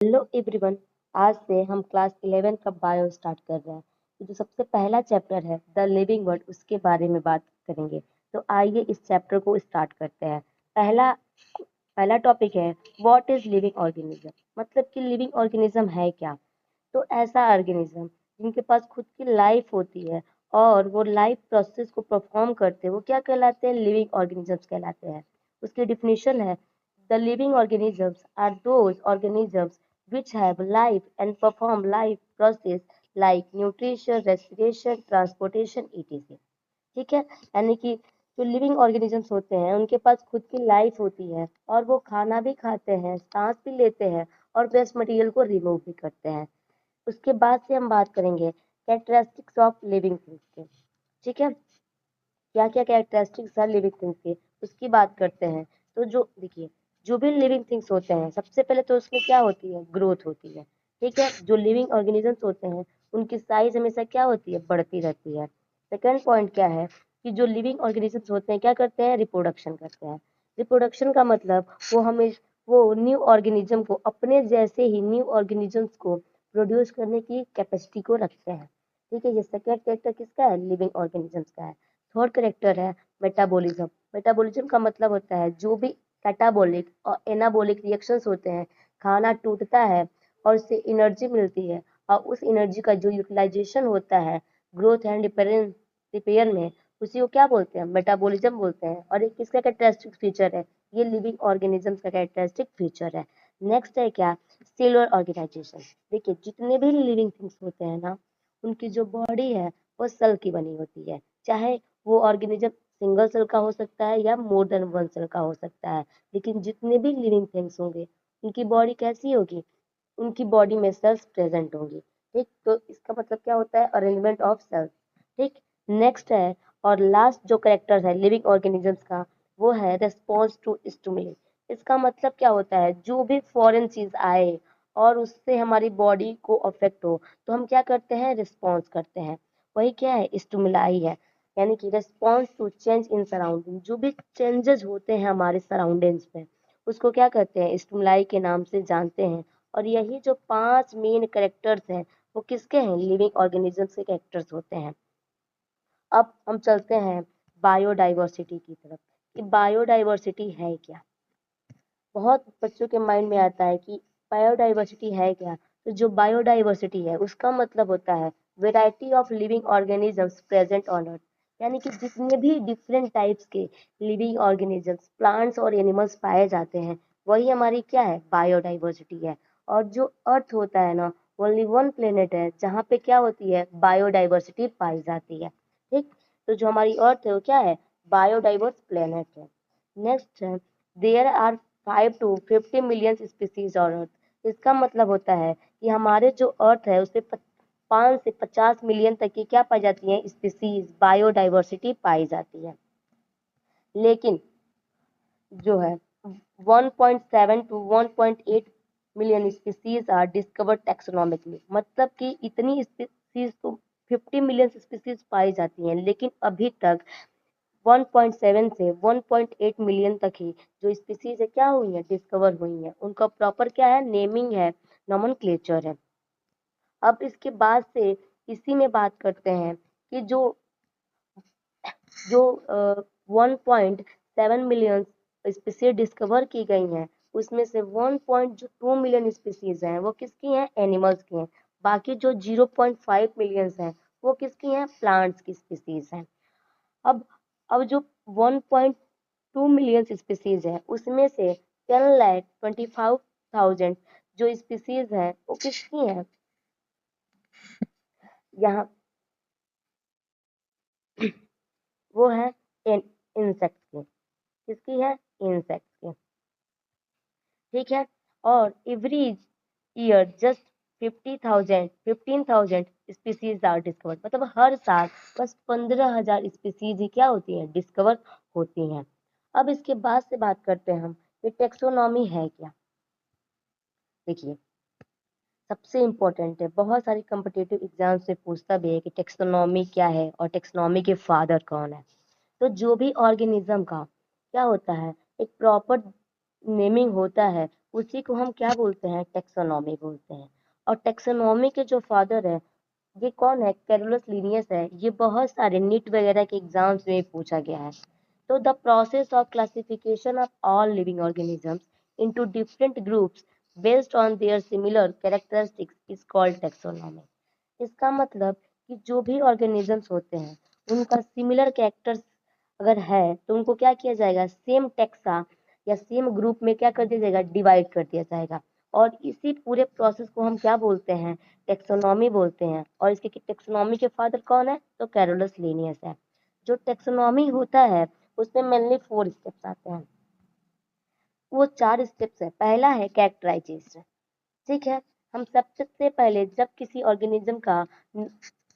Hello everyone. आज से हम क्लास 11 का बायो स्टार्ट कर रहे हैं। तो जो सबसे पहला चैप्टर है द लिविंग वर्ल्ड, उसके बारे में बात करेंगे। तो आइए इस चैप्टर को स्टार्ट करते हैं। पहला पहला टॉपिक है व्हाट इज लिविंग ऑर्गेनिज्म। मतलब कि लिविंग ऑर्गेनिज्म है क्या। तो ऐसा ऑर्गेनिज्म जिनके पास खुद की लाइफ होती है और वो लाइफ प्रोसेस को परफॉर्म करते हैं, वो क्या कहलाते हैं, लिविंग ऑर्गेनिजम्स कहलाते हैं। उसकी डिफिनेशन है the living organisms are those organisms which have life and perform life process like nutrition, respiration, transportation, etc. ठीक है। यानी कि जो लिविंग ऑर्गेनिजम्स होते हैं उनके पास खुद की लाइफ होती है और वो खाना भी खाते हैं, सांस भी लेते हैं और वेस्ट मटेरियल को रिमूव भी करते हैं। उसके बाद से हम बात करेंगे कैरेक्टरिस्टिक्स ऑफ लिविंग थिंग्स के। ठीक है, क्या क्या कैरेक्टरिस्टिक्स है लिविंग थिंग्स के, उसकी बात करते हैं। तो जो देखिए, जो भी लिविंग थिंग्स होते हैं सबसे पहले तो उसमें क्या होती है, ग्रोथ होती है। ठीक है, जो लिविंग ऑर्गेनिजम्स होते हैं उनकी साइज हमेशा क्या होती है, बढ़ती रहती है। सेकंड पॉइंट क्या है कि जो लिविंग ऑर्गेनिजम्स होते हैं क्या करते हैं, रिप्रोडक्शन करते हैं। रिप्रोडक्शन का मतलब वो न्यू ऑर्गेनिज्म को, अपने जैसे ही न्यू ऑर्गेनिजम्स को प्रोड्यूस करने की कैपेसिटी को रखते हैं। ठीक है, ये सेकेंड कैरेक्टर किसका है, लिविंग ऑर्गेनिजम्स का है। थर्ड करेक्टर है मेटाबॉलिज्म। मेटाबॉलिज्म का मतलब होता है जो भी कैटाबॉलिक और एनाबॉलिक रिएक्शंस होते हैं, खाना टूटता है और उससे एनर्जी मिलती है और उस एनर्जी का जो यूटिलाइजेशन होता है ग्रोथ एंड रिपेयर में, उसी को क्या बोलते हैं, मेटाबॉलिज्म बोलते हैं। और एक किसका कैरेक्टरिस्टिक फीचर है, ये लिविंग ऑर्गेनिजम्स का कैरेक्टरिस्टिक फीचर है। नेक्स्ट है क्या, सेलुलर ऑर्गेनाइजेशन। देखिए, जितने भी लिविंग थिंग्स होते हैं ना, उनकी जो बॉडी है वो सेल की बनी होती है। चाहे वो ऑर्गेनिज्म सिंगल सेल का हो सकता है या मोर देन वन सेल का हो सकता है, लेकिन जितने भी लिविंग थिंग्स होंगे उनकी बॉडी कैसी होगी, उनकी बॉडी में सेल्स प्रेजेंट होंगी। ठीक, तो इसका मतलब क्या होता है, अरेंजमेंट ऑफ सेल्स। ठीक, नेक्स्ट है और लास्ट जो करेक्टर है लिविंग ऑर्गेनिजम्स का, वो है रिस्पॉन्स टू स्टिमुली। इसका मतलब क्या होता है, जो भी फॉरेन चीज आए और उससे हमारी बॉडी को अफेक्ट हो तो हम क्या करते हैं, रिस्पॉन्स करते हैं। वही क्या है, स्टिमुलाई है। यानी कि response to change in surrounding, जो भी चेंजेस होते हैं हमारे सराउंडिंग्स में उसको क्या कहते हैं, स्टिमुलाई के नाम से जानते हैं। और यही जो 5 मेन कैरेक्टर्स हैं वो किसके हैं, लिविंग ऑर्गेनिजम्स के कैरेक्टर्स होते हैं। अब हम चलते हैं बायोडाइवर्सिटी की तरफ कि बायोडाइवर्सिटी है क्या। बहुत बच्चों के माइंड में आता है कि बायोडाइवर्सिटी है क्या। तो जो बायोडाइवर्सिटी है उसका मतलब होता है variety of living organisms present on earth. यानी कि जितने भी डिफरेंट टाइप्स के लिविंग ऑर्गेनिजम्स, प्लांट्स और एनिमल्स पाए जाते हैं, वही हमारी क्या है, बायोडाइवर्सिटी है। और जो अर्थ होता है ना, ओनली वन प्लेनेट है जहाँ पे क्या होती है, बायोडाइवर्सिटी पाई जाती है। ठीक, तो जो हमारी अर्थ है वो क्या है, बायोडाइवर्स प्लेनेट है। नेक्स्ट है there are 5 to 50 million species on earth. इसका मतलब होता है कि हमारे जो अर्थ है उसपे 5 से 50 मिलियन तक की क्या पाई जाती है, स्पीसीज, बायोडाइवर्सिटी पाई जाती है। लेकिन जो है 1.7 to 1.8 million species are discovered taxonomically. मतलब कि इतनी स्पीसीज तो 50 मिलियन स्पीसीज पाई जाती हैं, लेकिन अभी तक 1.7 से 1.8 मिलियन तक ही जो स्पीसीज है क्या हुई है, डिस्कवर हुई है। उनका प्रॉपर क्या है, नेमिंग है, नॉमेनक्लेचर है। अब इसके बाद से इसी में बात करते हैं कि जो जो 1.7 मिलियन स्पीसीज डिस्कवर की गई हैं उसमें से 1.2 मिलियन स्पीसीज हैं वो किसकी हैं, एनिमल्स की हैं। बाकी जो 0.5 मिलियन हैं वो किसकी हैं, प्लांट्स की स्पीसीज हैं। अब अब जो 1.2 मिलियन स्पीसीज है उसमें से 10,25,000 जो स्पीसीज हैं वो किसकी हैं, यहाँ वो है इंसेक्ट की। किसकी है, इंसेक्ट की। ठीक है, और every year just 15,000 species are discovered. मतलब हर साल बस 15,000 स्पीसीज ही क्या होती हैं, डिस्कवर होती हैं। अब इसके बाद से बात करते हैं हम कि टेक्सोनॉमी है क्या। देखिए, सबसे इम्पोर्टेंट है, बहुत सारी कम्पिटिटिव एग्जाम से पूछता भी है कि टेक्सोनॉमी क्या है और टेक्सोनॉमी के फादर कौन है। तो जो भी ऑर्गेनिज्म का क्या होता है, एक प्रॉपर नेमिंग होता है उसी को हम क्या बोलते हैं, टेक्सोनॉमी बोलते हैं। और टेक्सोनॉमी के जो फादर है ये कौन है, कैरोलस लिनियस है। ये बहुत सारे नीट वगैरह के एग्जाम्स में पूछा गया है। तो the process of classification of all living organisms into different groups based on their similar characteristics is called taxonomy. इसका मतलब कि जो भी ऑर्गेनिजम्स होते हैं उनका सिमिलर कैरेक्टर्स अगर है तो उनको क्या किया जाएगा, सेम टेक्सा या सेम ग्रुप में क्या कर दिया जाएगा, डिवाइड कर दिया जाएगा। और इसी पूरे प्रोसेस को हम क्या बोलते हैं, टेक्सोनॉमी बोलते हैं। और इसके टेक्सोनॉमी के फादर कौन है, तो कैरोलस लिनियस है। जो टेक्सोनॉमी होता है उसमें मेनली 4 स्टेप्स आते हैं। वो 4 स्टेप्स है। पहला है कैरेक्टराइजेशन। ठीक है, हम सबसे पहले जब किसी ऑर्गेनिज्म का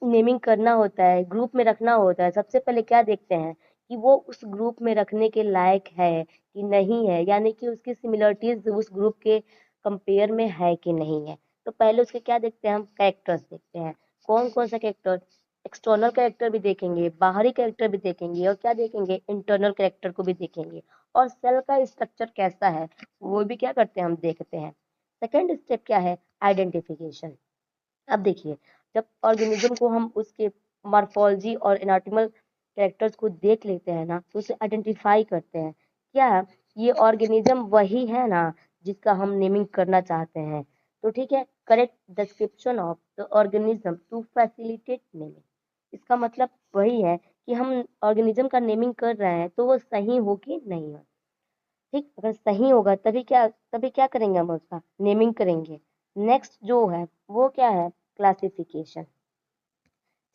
नेमिंग करना होता है, ग्रुप में रखना होता है, सबसे पहले क्या देखते हैं कि वो उस ग्रुप में रखने के लायक है कि नहीं है, यानी कि उसकी सिमिलरिटीज उस ग्रुप के कंपेयर में है कि नहीं है। तो पहले उसके क्या देखते हैं, हम कैरेक्टर्स देखते हैं। कौन कौन सा कैरेक्टर, एक्सटर्नल कैरेक्टर भी देखेंगे, बाहरी कैरेक्टर भी देखेंगे, और क्या देखेंगे, इंटरनल कैरेक्टर को भी देखेंगे। और सेल का स्ट्रक्चर कैसा है वो भी क्या करते हैं, हम देखते हैं। सेकेंड स्टेप क्या है, आइडेंटिफिकेशन। अब देखिए, जब ऑर्गेनिज्म को हम उसके मॉर्फोलॉजी और एनाटॉमिकल कैरेक्टर्स को देख लेते हैं ना, तो उसे आइडेंटिफाई करते हैं, क्या ये ऑर्गेनिज्म वही है ना जिसका हम नेमिंग करना चाहते हैं। तो ठीक है, correct description of the organism to facilitate naming. इसका मतलब वही है कि हम ऑर्गेनिज्म का नेमिंग कर रहे हैं तो वो सही हो कि नहीं हो। ठीक, अगर सही होगा तभी क्या करेंगे, हम उसका नेमिंग करेंगे। नेक्स्ट जो है वो क्या है, क्लासिफिकेशन।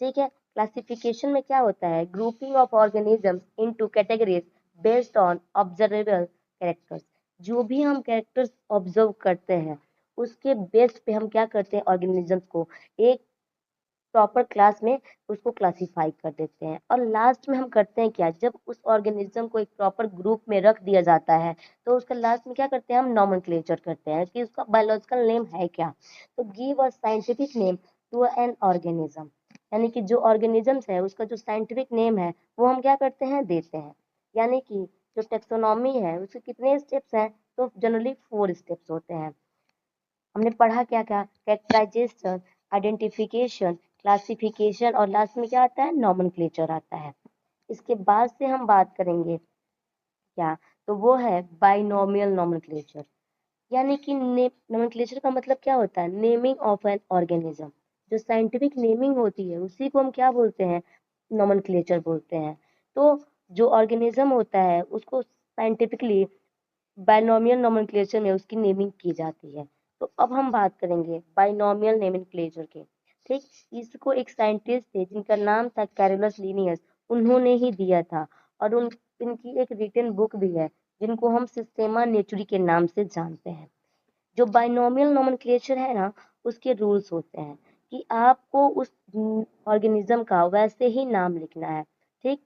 ठीक है, क्लासिफिकेशन में क्या होता है, grouping of organisms into categories based on observable characters. जो भी हम कैरेक्टर्स ऑब्जर्व करते हैं उसके बेस पे हम क्या करते हैं, ऑर्गेनिजम्स को एक प्रॉपर क्लास में उसको क्लासिफाई कर देते हैं। और लास्ट में हम करते हैं क्या, जब उस ऑर्गेनिज्म को एक प्रॉपर ग्रुप में रख दिया जाता है तो उसका लास्ट में क्या करते हैं, हम नॉमेनक्लेचर करते हैं कि उसका बायोलॉजिकल नेम है क्या। तो give a scientific name to an organism, यानी कि जो ऑर्गेनिजम्स है उसका जो साइंटिफिक नेम है वो हम क्या करते हैं, देते हैं। यानी कि जो टेक्सोनॉमी है उसके कितने स्टेप्स हैं, तो जनरली 4 स्टेप्स होते हैं। हमने पढ़ा क्या क्या, कैरेक्टराइजेशन, आइडेंटिफिकेशन, क्लासिफिकेशन, और लास्ट में क्या आता है, नॉमेनक्लेचर आता है। इसके बाद से हम बात करेंगे क्या, तो वो है बाइनोमियल नॉमेनक्लेचर। यानी कि नॉमेनक्लेचर का मतलब क्या होता है, नेमिंग ऑफ एन ऑर्गेनिज्म। जो साइंटिफिक नेमिंग होती है उसी को हम क्या बोलते हैं, नॉमेनक्लेचर बोलते हैं। तो जो ऑर्गेनिज्म होता है उसको साइंटिफिकली बाइनोमियल नोमेनक्लेचर में उसकी नेमिंग की जाती है। तो अब हम बात करेंगे बाइनोमियल नोमेनक्लेचर के। ठीक, इसको एक साइंटिस्ट थे जिनका नाम था कैरोलस लिनियस, उन्होंने ही दिया था। और इनकी एक रिटन बुक भी है जिनको हम सिस्टेमा नेचुरी के नाम से जानते हैं। जो बाइनोमियल नोमेनक्लेचर है ना, उसके रूल्स होते हैं कि आपको उस ऑर्गेनिज्म का वैसे ही नाम लिखना है। ठीक,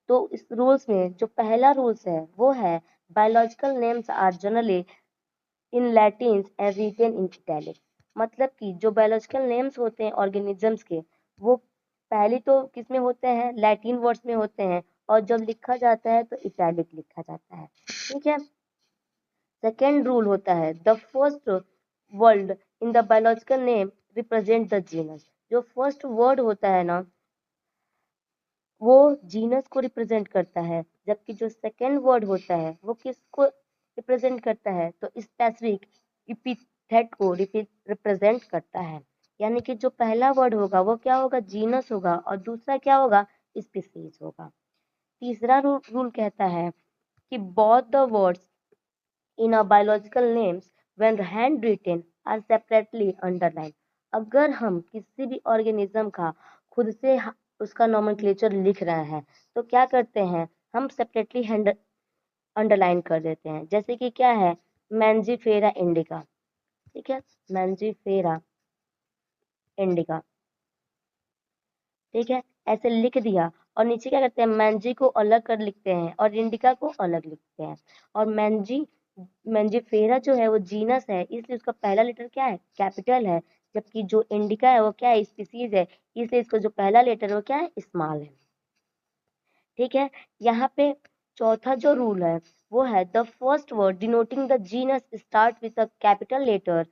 तो इस रूल्स में जो पहला रूल्स है वो है, biological names are generally in Latin and written in italic. मतलब कि जो बायोलॉजिकल नेम्स होते हैं ऑर्गेनिजम्स के, वो पहले तो किस में होते हैं, लैटिन वर्ड्स में होते हैं, और जब लिखा जाता है तो इटैलिक लिखा जाता है। ठीक है, सेकेंड रूल होता है, the first word in the biological name represent the genus. जो फर्स्ट वर्ड होता है ना वो जीनस को रिप्रेजेंट करता है, जबकि जो सेकेंड वर्ड होता है वो किसको रिप्रेजेंट करता है, तो स्पेसिफिक इपिथेट को रिप्रेजेंट करता है। यानी कि जो पहला वर्ड होगा वो क्या होगा, जीनस होगा, और दूसरा क्या होगा, स्पीसीज होगा। तीसरा रूल कहता है कि both the words in a biological names when hand written are separately underline. अगर हम किसी भी ऑर्गेनिज्म का खुद से उसका नोमेनक्लेचर लिख रहे हैं तो क्या करते हैं, हम सेपरेटली हैंड अंडरलाइन कर देते हैं। जैसे कि क्या है, मैंजीफेरा इंडिका। ठीक है, मैंजीफेरा इंडिका। ठीक है, ऐसे लिख दिया, और नीचे क्या करते हैं, मैंजी को अलग कर लिखते हैं और इंडिका को अलग लिखते हैं। और मैंजीफेरा जो है वो जीनस है, इसलिए उसका पहला लेटर क्या है, कैपिटल है। जबकि जो इंडिका है वो क्या है, स्पीसीज है, इसलिए इसका जो पहला लेटर है वो क्या है, स्मॉल है। ठीक है, यहाँ पे चौथा जो रूल है वो है the first word denoting the genus start with a capital letter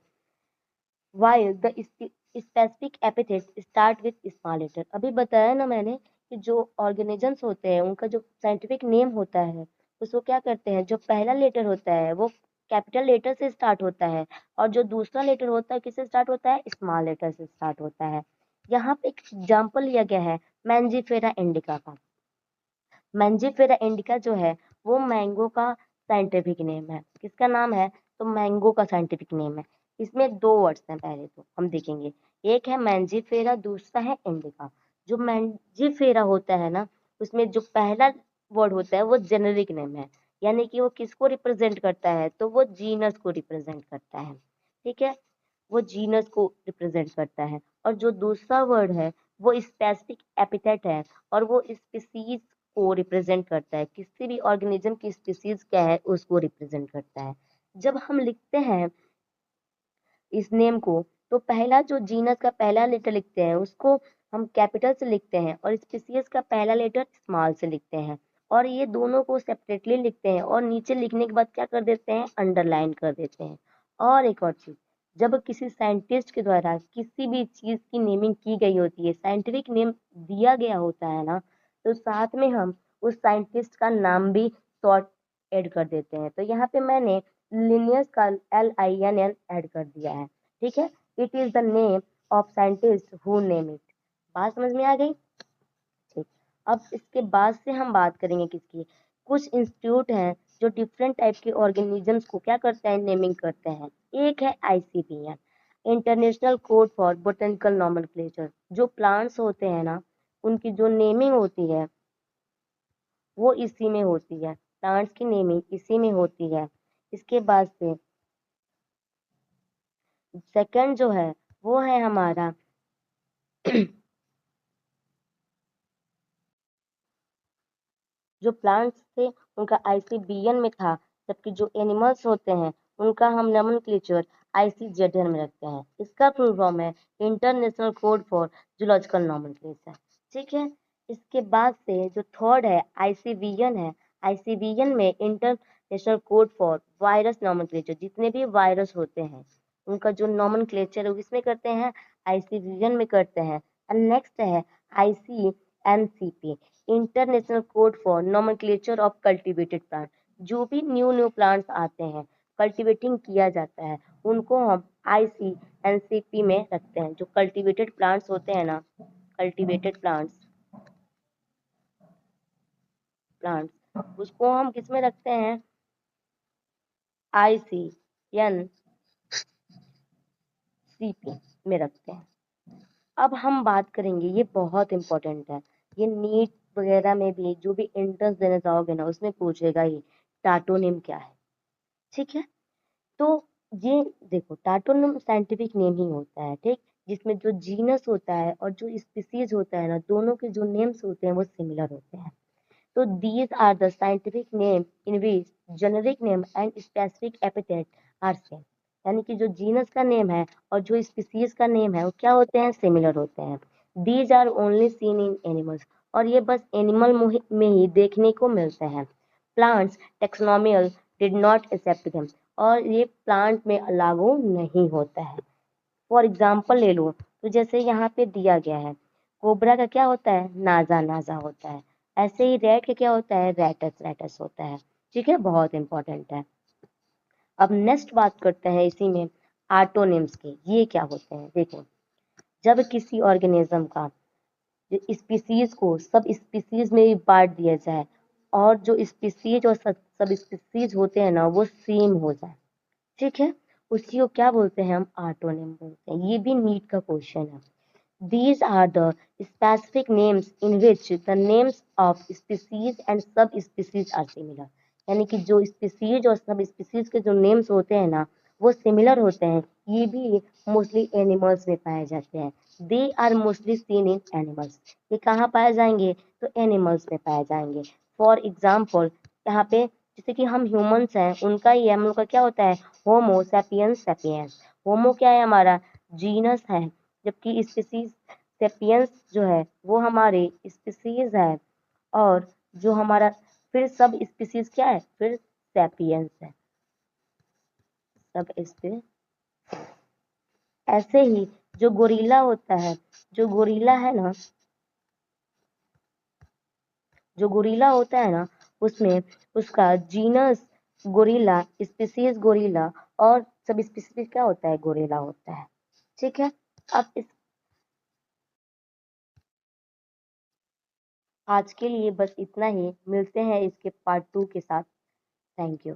while the specific epithet start with small letter। अभी बताया ना मैंने कि जो ऑर्गेनिजम्स होते हैं उनका जो साइंटिफिक नेम होता है उसको क्या करते हैं, जो पहला लेटर होता है वो कैपिटल लेटर से स्टार्ट होता है और जो दूसरा लेटर होता है किससे स्टार्ट होता है, स्मॉल लेटर से स्टार्ट होता है। यहाँ पे एक एग्जाम्पल लिया गया है मैंजीफेरा इंडिका का। मैंजीफेरा इंडिका जो है वो मैंगो का साइंटिफिक नेम है। किसका नाम है, तो मैंगो का साइंटिफिक नेम है। इसमें दो वर्ड्स हैं, पहले तो हम देखेंगे, एक है मैंजीफेरा, दूसरा है इंडिका। जो मैंजीफेरा होता है ना उसमें जो पहला वर्ड होता है वो जेनेरिक नेम है, यानी कि वो किसको रिप्रेजेंट करता है, तो वो जीनस को रिप्रेजेंट करता है। ठीक है, वो जीनस को रिप्रेजेंट करता है। और जो दूसरा वर्ड है वो स्पेसिफिक एपिथेट है और वो स्पीसीज को रिप्रेजेंट करता है, किसी भी ऑर्गेनिज्म की स्पीसीज क्या है उसको रिप्रेजेंट करता है। जब हम लिखते हैं इस नेम को तो पहला जो जीनस का पहला लेटर लिखते हैं उसको हम कैपिटल से लिखते हैं और स्पीसीज का पहला लेटर स्मॉल से लिखते हैं, और ये दोनों को सेपरेटली लिखते हैं और नीचे लिखने के बाद क्या कर देते हैं, अंडरलाइन कर देते हैं। और एक और चीज, जब किसी साइंटिस्ट के द्वारा किसी भी चीज की नेमिंग की गई होती है, साइंटिफिक नेम दिया गया होता है ना, तो साथ में हम उस साइंटिस्ट का नाम भी शॉर्ट ऐड कर देते हैं। तो यहाँ पे मैंने लिनियस का LINN ऐड कर दिया है। ठीक है, it is the name of scientist who name it. बात समझ में आ गई? ठीक, अब इसके बाद से हम बात करेंगे किसकी, कुछ इंस्टीट्यूट हैं जो डिफरेंट टाइप के ऑर्गेनिजम्स को क्या करते हैं, नेमिंग करते हैं। एक है ICBN, international code for botanical nomenclature. जो प्लांट्स होते हैं ना उनकी जो नेमिंग होती है वो इसी में होती है, प्लांट्स की नेमिंग इसी में होती है। इसके बाद से सेकंड जो है वो है हमारा जो प्लांट्स थे उनका ICBN में था, जबकि जो एनिमल्स होते हैं उनका हम नोमेनक्लेचर ICZN में रखते हैं। इसका फुल फॉर्म है international code for zoological nomenclature. ठीक है, इसके बाद से जो थर्ड है ICVN है। ICVN में international code for virus nomenclature. जितने भी वायरस होते हैं उनका जो नोमेनक्लेचर है वो किसमें करते हैं, ICVN में करते हैं। एंड नेक्स्ट है ICNCP, international code for nomenclature of cultivated plant. जो भी न्यू प्लांट्स आते हैं, कल्टीवेटिंग किया जाता है, उनको हम ICNCP में रखते हैं। जो कल्टीवेटेड प्लांट्स होते हैं ना, कल्टीवेटेड प्लांट्स उसको हम किस में रखते हैं, ICNCP में रखते हैं। अब हम बात करेंगे, ये बहुत इंपॉर्टेंट है, ये नीट वगैरह में भी जो भी एंट्रेंस देने जाओगे ना उसमें पूछेगा ही, टाटोनिम क्या है। ठीक है, तो ये देखो टाटोनिम साइंटिफिक नेम ही होता है, ठीक, जिसमें जो जीनस होता है और जो स्पीसीज होता है ना दोनों के जो नेम्स होते हैं वो सिमिलर होते हैं। तो these are the scientific name in which generic name and specific epithet are same। यानी कि जो जीनस का नेम है और जो स्पीसीज का नेम है वो क्या होते हैं, सिमिलर होते हैं। These are only seen in animals, और ये बस एनिमल में ही देखने को मिलते हैं। Plants taxonomical did not accept them, और ये प्लांट में लागू नहीं होता है। फॉर एग्जाम्पल ले लो, तो जैसे यहाँ पे दिया गया है कोबरा का क्या होता है, नाजा नाजा होता है। ऐसे ही रैट का क्या होता है, रैटस रैटस होता है। ठीक है, बहुत इंपॉर्टेंट है। अब नेक्स्ट बात करते हैं इसी में आर्टोनिम्स की। ये क्या होते हैं, देखो जब किसी ऑर्गेनिज्म का स्पीसीज को सब स्पीसीज में भी बांट दिया जाए और जो स्पीसीज और सब स्पीसीज होते हैं ना वो सेम हो जाए, ठीक है, उसी को क्या बोलते हैं, हम आर्टोनिम बोलते हैं। ये भी नीट का क्वेश्चन है। These are the specific names in which the names of species and subspecies are similar। यानी कि जो स्पीसीज और सब स्पीसीज के जो नेम्स होते हैं ना वो सिमिलर होते हैं। ये भी मोस्टली एनिमल्स में पाए जाते हैं। They are mostly seen in animals. ये कहाँ पाए जाएंगे, तो एनिमल्स में पाए जाएंगे। फॉर एग्जाम्पल यहाँ पे जैसे कि हम ह्यूमंस हैं, उनका ही हम लोग का क्या होता है, होमो सैपियंस सैपियंस। होमो क्या है, हमारा जीनस है, जबकि स्पीसीज सेपियंस जो है वो हमारे स्पीसीज है। और जो हमारा फिर सब स्पीसीज क्या है, फिर सैपियंस है, सब स्पीसीज। ऐसे ही जो गोरिल्ला होता है, जो गोरिल्ला है ना, जो गोरिल्ला होता है ना, उसमें उसका जीनस गोरिल्ला, स्पीसीज गोरिल्ला और सब स्पीसीज क्या होता है, गोरिल्ला होता है। ठीक है। अब इस आज के लिए बस इतना ही, मिलते हैं इसके पार्ट 2 के साथ। Thank you.